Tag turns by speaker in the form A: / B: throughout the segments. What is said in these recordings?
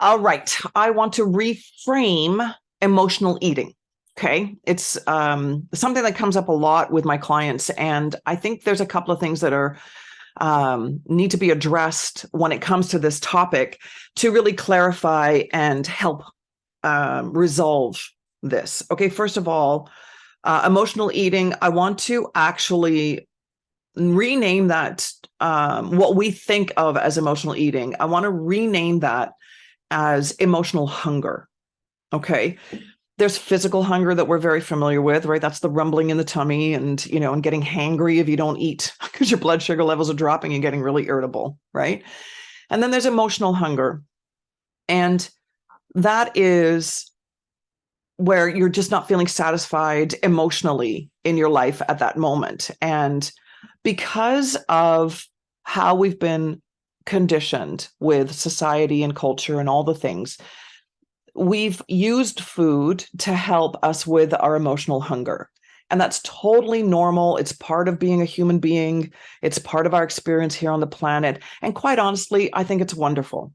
A: All right. I want to reframe emotional eating. Okay. It's something that comes up a lot with my clients. And I think there's a couple of things that are need to be addressed when it comes to this topic to really clarify and help resolve this. Okay. First of all, emotional eating, I want to actually rename that what we think of as emotional eating. I want to rename that as emotional hunger. Okay. There's physical hunger that we're very familiar with, right? That's the rumbling in the tummy and, and getting hangry if you don't eat because your blood sugar levels are dropping and getting really irritable, right? And then there's emotional hunger. And that is where you're just not feeling satisfied emotionally in your life at that moment. And because of how we've been conditioned with society and culture and all the things, we've used food to help us with our emotional hunger. And that's totally normal. It's part of being a human being. It's part of our experience here on the planet. And quite honestly, I think it's wonderful.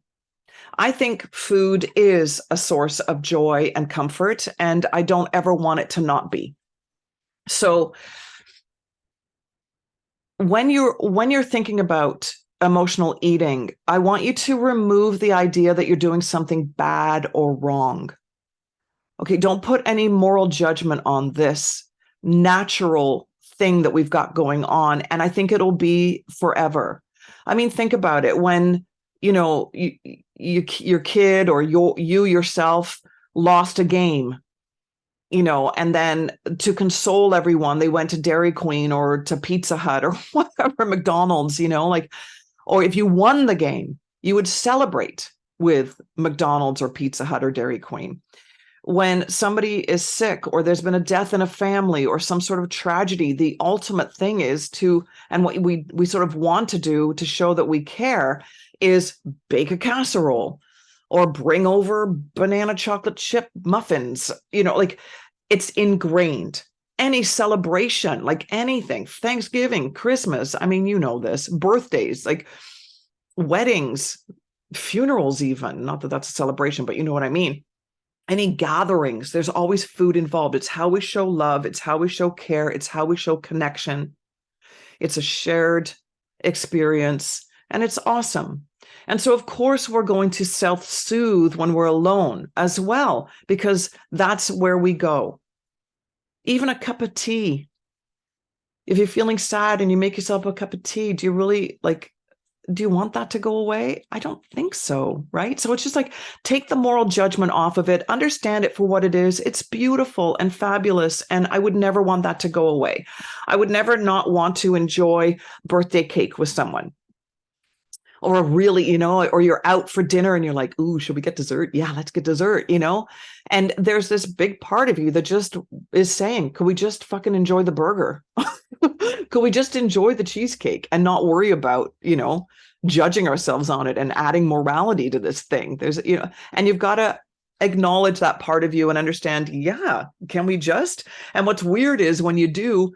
A: I think food is a source of joy and comfort, and I don't ever want it to not be. So when you're thinking about emotional eating, I want you to remove the idea that you're doing something bad or wrong. Okay, don't put any moral judgment on this natural thing that we've got going on. And I think it'll be forever. I mean, think about it. When, your kid or you yourself lost a game, and then to console everyone, they went to Dairy Queen or to Pizza Hut or whatever, McDonald's, or if you won the game, you would celebrate with McDonald's or Pizza Hut or Dairy Queen. When somebody is sick or there's been a death in a family or some sort of tragedy, the ultimate thing is and what we sort of want to do to show that we care is bake a casserole or bring over banana chocolate chip muffins, it's ingrained. Any celebration, like anything, Thanksgiving, Christmas, I mean, this, birthdays, like weddings, funerals, even, not that that's a celebration, but you know what I mean. Any gatherings, there's always food involved. It's how we show love. It's how we show care. It's how we show connection. It's a shared experience, and it's awesome. And so, of course, we're going to self-soothe when we're alone as well, because that's where we go. Even a cup of tea. If you're feeling sad and you make yourself a cup of tea, do you want that to go away? I don't think so, right? So it's just like, take the moral judgment off of it, understand it for what it is. It's beautiful and fabulous, and I would never want that to go away. I would never not want to enjoy birthday cake with someone. Or really, or you're out for dinner and you're like, ooh, should we get dessert? Yeah, let's get dessert, And there's this big part of you that just is saying, could we just fucking enjoy the burger? Could we just enjoy the cheesecake and not worry about, judging ourselves on it and adding morality to this thing? There's, and you've got to acknowledge that part of you and understand, yeah, can we just? And what's weird is when you do,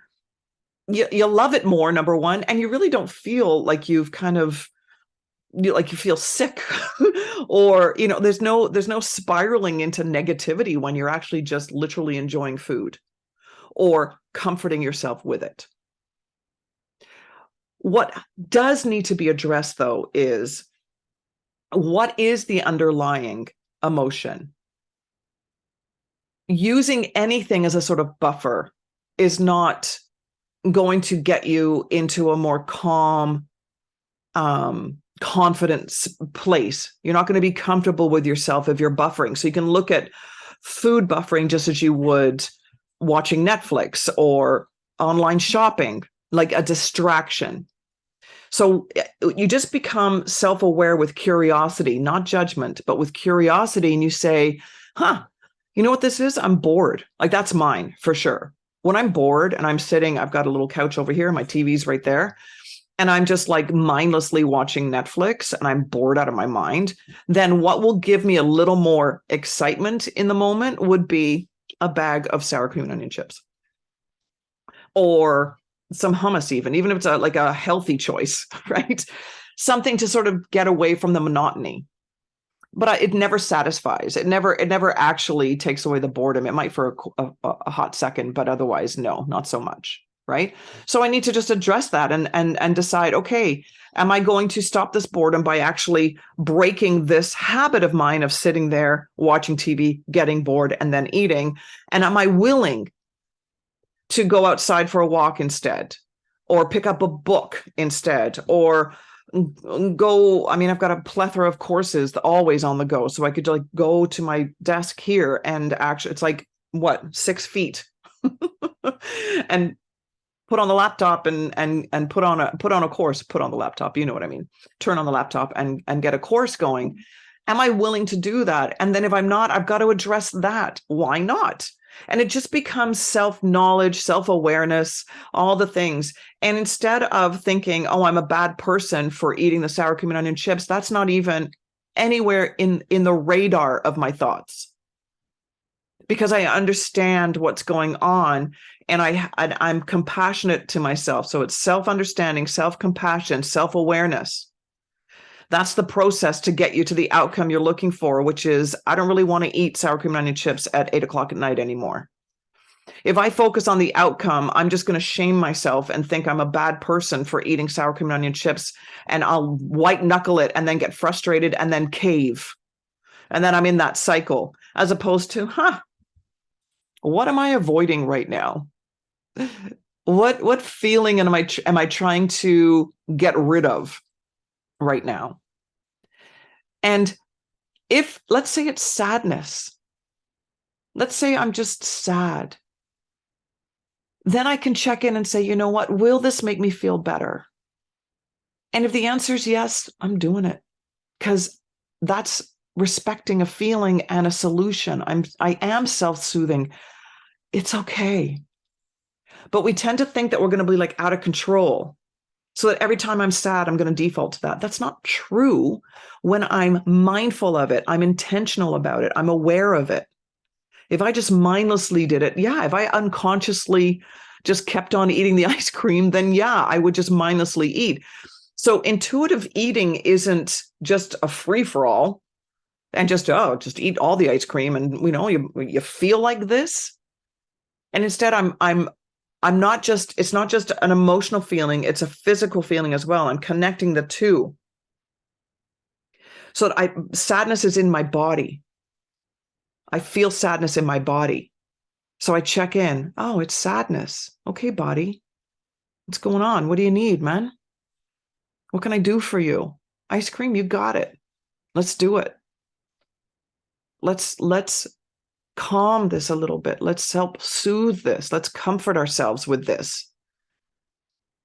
A: you love it more, number one, and you really don't feel like you've kind of, you feel sick or, there's no spiraling into negativity when you're actually just literally enjoying food or comforting yourself with it. What does need to be addressed, though, is what is the underlying emotion? Using anything as a sort of buffer is not going to get you into a more calm, confidence place. You're not going to be comfortable with yourself if you're buffering. So you can look at food buffering just as you would watching Netflix or online shopping, like a distraction. So you just become self-aware with curiosity, not judgment, but with curiosity. And you say, you know what this is? I'm bored. Like, that's mine for sure. When I'm bored and I'm sitting, I've got a little couch over here, my TV's right there, and I'm just like mindlessly watching Netflix and I'm bored out of my mind, then what will give me a little more excitement in the moment would be a bag of sour cream and onion chips or some hummus, even if it's like a healthy choice, right? Something to sort of get away from the monotony. but it never satisfies. It never actually takes away the boredom. It might for a hot second, but otherwise, no, not so much. Right. So I need to just address that and decide, okay, am I going to stop this boredom by actually breaking this habit of mine of sitting there, watching TV, getting bored, and then eating? And am I willing to go outside for a walk instead, or pick up a book instead, or go, I mean, I've got a plethora of courses always on the go. So I could like go to my desk here and actually, it's like what, 6 feet and put on the laptop and put on a course, put on the laptop, you know what I mean? Turn on the laptop and get a course going. Am I willing to do that? And then if I'm not, I've got to address that. Why not? And it just becomes self-knowledge, self-awareness, all the things. And instead of thinking, oh, I'm a bad person for eating the sour cream and onion chips, that's not even anywhere in the radar of my thoughts. Because I understand what's going on, and I'm compassionate to myself. So it's self-understanding, self-compassion, self-awareness. That's the process to get you to the outcome you're looking for, which is, I don't really want to eat sour cream and onion chips at 8 o'clock at night anymore. If I focus on the outcome, I'm just going to shame myself and think I'm a bad person for eating sour cream and onion chips, and I'll white knuckle it and then get frustrated and then cave. And then I'm in that cycle, as opposed to, what am I avoiding right now? What feeling am I trying to get rid of right now? And if, let's say it's sadness, let's say I'm just sad, then I can check in and say, you know what, will this make me feel better? And if the answer is yes, I'm doing it, because that's respecting a feeling and a solution. I am self-soothing. It's okay. But we tend to think that we're going to be like out of control, so that every time I'm sad, I'm going to default to that. That's not true. When I'm mindful of it, I'm intentional about it, I'm aware of it. If I just mindlessly did it, yeah, if I unconsciously just kept on eating the ice cream, then yeah, I would just mindlessly eat. So intuitive eating isn't just a free-for-all and just eat all the ice cream and, you know, you feel like this. And instead I'm not just, it's not just an emotional feeling, it's a physical feeling as well. I'm connecting the two. So sadness is in my body. I feel sadness in my body. So I check in. Oh, it's sadness. Okay, body. What's going on? What do you need, man? What can I do for you? Ice cream, you got it. Let's do it. Let's calm this a little bit. Let's help soothe this. Let's comfort ourselves with this.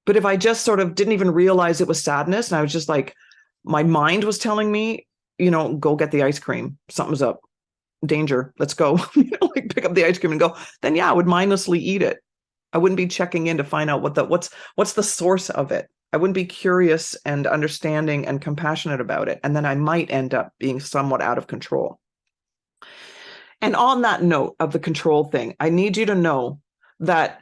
A: But if I just sort of didn't even realize it was sadness, and I was just like, my mind was telling me, you know, go get the ice cream. Something's up. Danger. Let's go. Like pick up the ice cream and go. Then yeah, I would mindlessly eat it. I wouldn't be checking in to find out what's the source of it. I wouldn't be curious and understanding and compassionate about it. And then I might end up being somewhat out of control. And on that note of the control thing, I need you to know that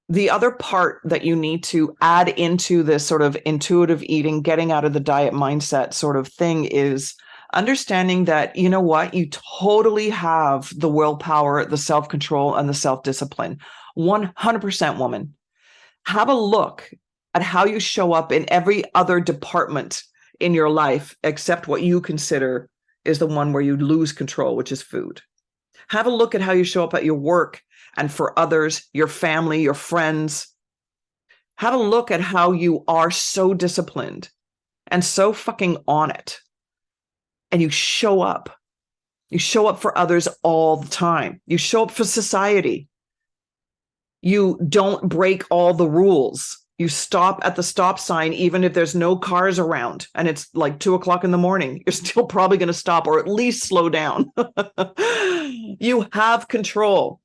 A: the other part that you need to add into this sort of intuitive eating, getting out of the diet mindset sort of thing, is understanding that, you know what, you totally have the willpower, the self-control, and the self-discipline. 100%, woman. Have a look at how you show up in every other department in your life, except what you consider is the one where you lose control, which is food. Have a look at how you show up at your work and for others, your family, your friends. Have a look at how you are so disciplined and so fucking on it. And you show up. You show up for others all the time. You show up for society. You don't break all the rules. You stop at the stop sign, even if there's no cars around and it's like 2 o'clock in the morning. You're still probably going to stop or at least slow down. You have control.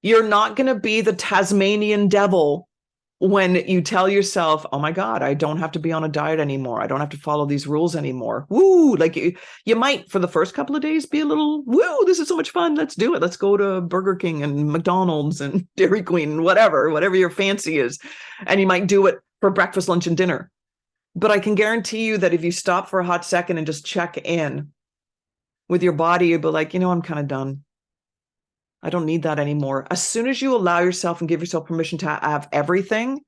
A: You're not going to be the Tasmanian devil when you tell yourself, oh my God, I don't have to be on a diet anymore. I don't have to follow these rules anymore. Woo! Like you might for the first couple of days be a little, woo, this is so much fun. Let's do it. Let's go to Burger King and McDonald's and Dairy Queen and whatever your fancy is. And you might do it for breakfast, lunch, and dinner. But I can guarantee you that if you stop for a hot second and just check in with your body, you'll be like, I'm kind of done. I don't need that anymore. As soon as you allow yourself and give yourself permission to have everything,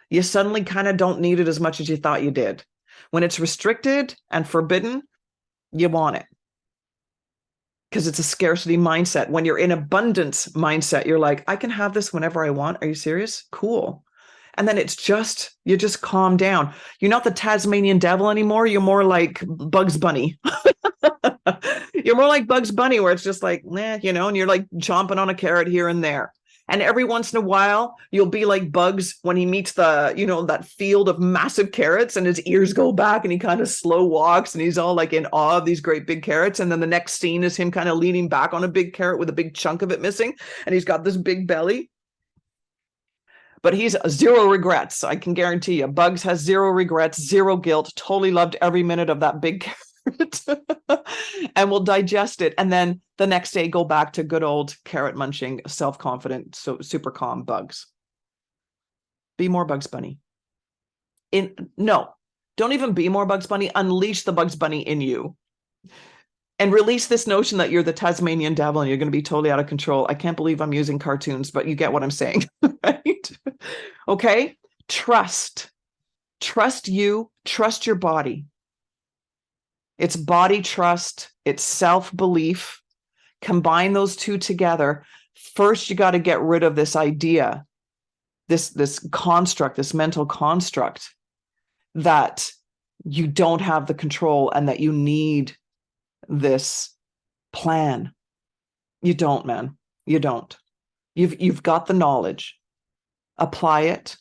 A: you suddenly kind of don't need it as much as you thought you did. When it's restricted and forbidden, you want it. Because it's a scarcity mindset. When you're in abundance mindset, you're like, I can have this whenever I want. Are you serious? Cool. And then you just calm down. You're not the Tasmanian devil anymore. You're more like Bugs Bunny. You're more like Bugs Bunny, where it's just like, and you're like chomping on a carrot here and there. And every once in a while, you'll be like Bugs when he meets that field of massive carrots and his ears go back and he kind of slow walks and he's all like in awe of these great big carrots. And then the next scene is him kind of leaning back on a big carrot with a big chunk of it missing. And he's got this big belly. But he's zero regrets. I can guarantee you. Bugs has zero regrets, zero guilt, totally loved every minute of that big carrot and will digest it. And then the next day, go back to good old carrot munching, self-confident, so super calm Bugs. Be more Bugs Bunny. No, don't even be more Bugs Bunny. Unleash the Bugs Bunny in you. And release this notion that you're the Tasmanian devil and you're going to be totally out of control. I can't believe I'm using cartoons, but you get what I'm saying, right? Okay? Trust you, trust your body. It's body trust, it's self-belief. Combine those two together. First, you got to get rid of this idea, this construct, this mental construct that you don't have the control and that you need this plan. You don't, man. You don't. You've got the knowledge. Apply it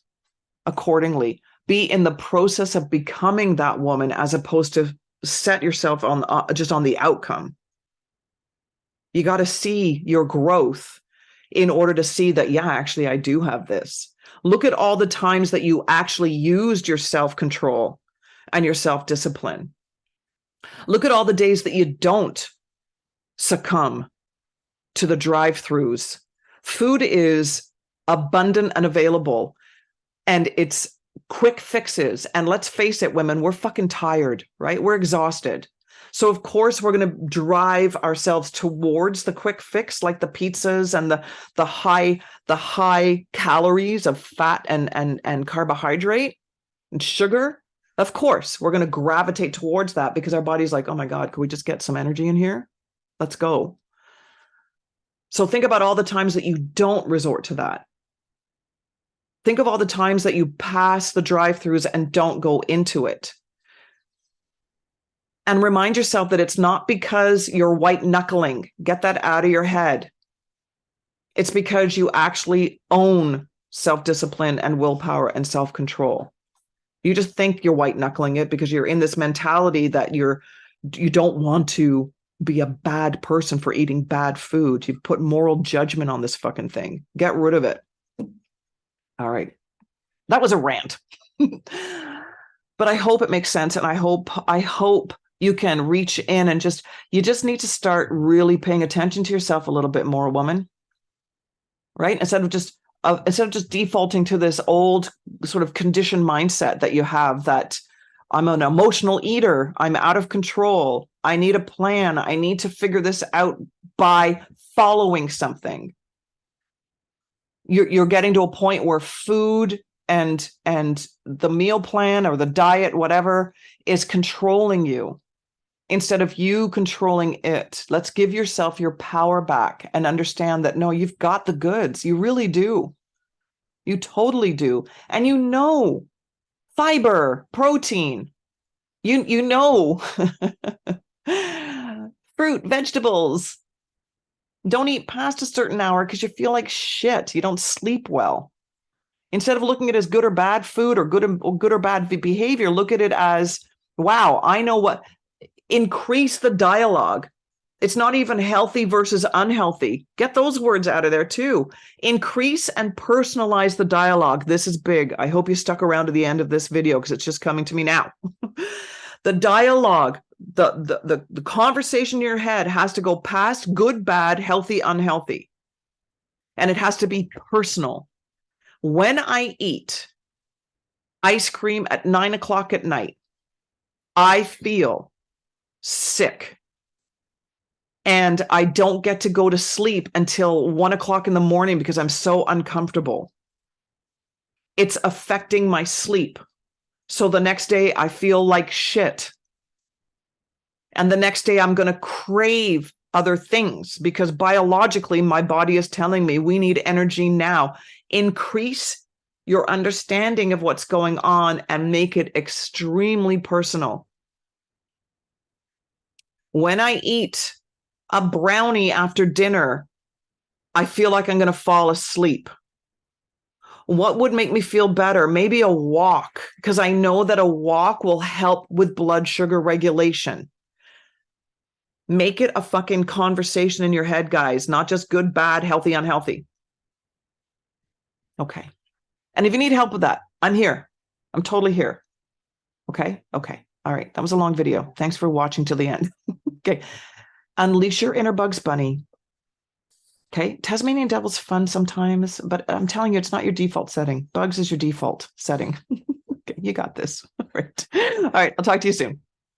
A: accordingly. Be in the process of becoming that woman as opposed to set yourself on just on the outcome. You got to see your growth in order to see that, yeah, actually, I do have this. Look at all the times that you actually used your self-control and your self-discipline. Look at all the days that you don't succumb to the drive-thrus. Food is abundant and available, and it's quick fixes. And let's face it, women, we're fucking tired, right? We're exhausted. So of course we're going to drive ourselves towards the quick fix, like the pizzas and the high calories of fat and carbohydrate and sugar. Of course, we're going to gravitate towards that because our body's like, oh my God, could we just get some energy in here? Let's go. So think about all the times that you don't resort to that. Think of all the times that you pass the drive-thrus and don't go into it. And remind yourself that it's not because you're white knuckling. Get that out of your head. It's because you actually own self-discipline and willpower and self-control. You just think you're white knuckling it because you're in this mentality that you don't want to be a bad person for eating bad food. You've put moral judgment on this fucking thing. Get rid of it. All right. That was a rant. But I hope it makes sense. And I hope you can reach in and you just need to start really paying attention to yourself a little bit more, woman. Right? Instead of just defaulting to this old sort of conditioned mindset that you have that I'm an emotional eater, I'm out of control, I need a plan, I need to figure this out by following something. You're getting to a point where food and the meal plan or the diet, whatever, is controlling you instead of you controlling it. Let's give yourself your power back and understand that, no, you've got the goods. You really do. You totally do. And fiber, protein, fruit, vegetables. Don't eat past a certain hour because you feel like shit. You don't sleep well. Instead of looking at it as good or bad food or good or bad behavior, look at it as, wow, I know what. Increase the dialogue. It's not even healthy versus unhealthy. Get those words out of there too. Increase and personalize the dialogue. This is big. I hope you stuck around to the end of this video because it's just coming to me now. The dialogue, the conversation in your head has to go past good, bad, healthy, unhealthy. And it has to be personal. When I eat ice cream at 9 o'clock at night, I feel sick. And I don't get to go to sleep until 1 o'clock in the morning because I'm so uncomfortable. It's affecting my sleep. So the next day I feel like shit. And the next day I'm going to crave other things because biologically my body is telling me we need energy now. Increase your understanding of what's going on and make it extremely personal. When I eat a brownie after dinner, I feel like I'm going to fall asleep. What would make me feel better? Maybe a walk, because I know that a walk will help with blood sugar regulation. Make it a fucking conversation in your head, guys, not just good, bad, healthy, unhealthy. Okay. And if you need help with that, I'm here. I'm totally here. Okay. Okay. All right. That was a long video. Thanks for watching till the end. Okay. Unleash your inner Bugs Bunny. Okay. Tasmanian Devil's fun sometimes, but I'm telling you, it's not your default setting. Bugs is your default setting. Okay. You got this. All right. All right. I'll talk to you soon.